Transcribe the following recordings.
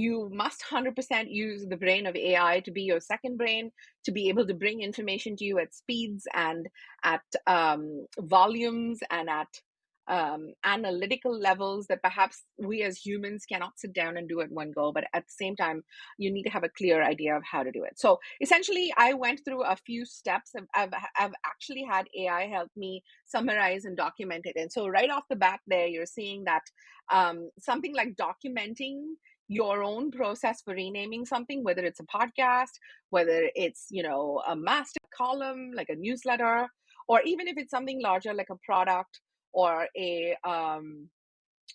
You must 100% use the brain of AI to be your second brain, to be able to bring information to you at speeds and at volumes and at analytical levels that perhaps we as humans cannot sit down and do at one go. But at the same time, you need to have a clear idea of how to do it. So essentially, I went through a few steps. I've actually had AI help me summarize and document it. And so right off the bat there, you're seeing that something like documenting your own process for renaming something, whether it's a podcast, whether it's, a master column, like a newsletter, or even if it's something larger, like a product or a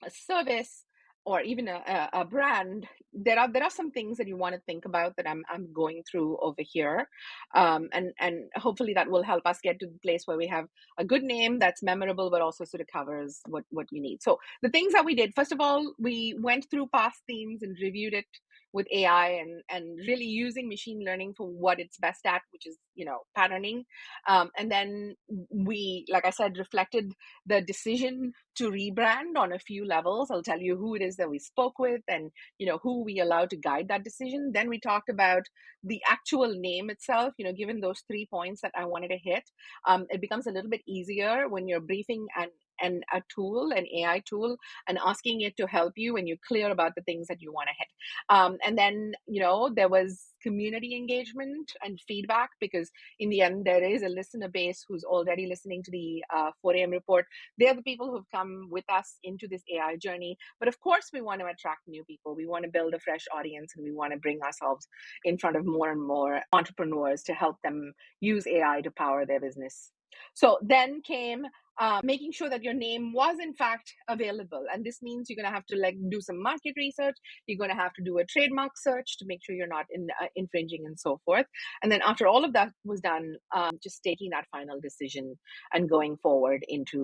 service, or even a brand. There are some things that you want to think about that I'm going through over here, and hopefully that will help us get to the place where we have a good name that's memorable, but also sort of covers what you need. So the things that we did, first of all, we went through past themes and reviewed it with AI, and really using machine learning for what it's best at, which is patterning. And then we, like I said, reflected the decision to rebrand on a few levels. I'll tell you who it is that we spoke with, and who we allowed to guide that decision. Then we talked about the actual name itself. Given those 3 points that I wanted to hit, it becomes a little bit easier when you're briefing and a tool, an AI tool, and asking it to help you when you're clear about the things that you want to hit. And then, there was community engagement and feedback, because in the end, there is a listener base who's already listening to the 4am report. They're the people who've come with us into this AI journey. But of course, we want to attract new people. We want to build a fresh audience, and we want to bring ourselves in front of more and more entrepreneurs to help them use AI to power their business. So then came making sure that your name was in fact available. And this means you're going to have to do some market research. You're going to have to do a trademark search to make sure you're not infringing and so forth. And then after all of that was done, just taking that final decision and going forward into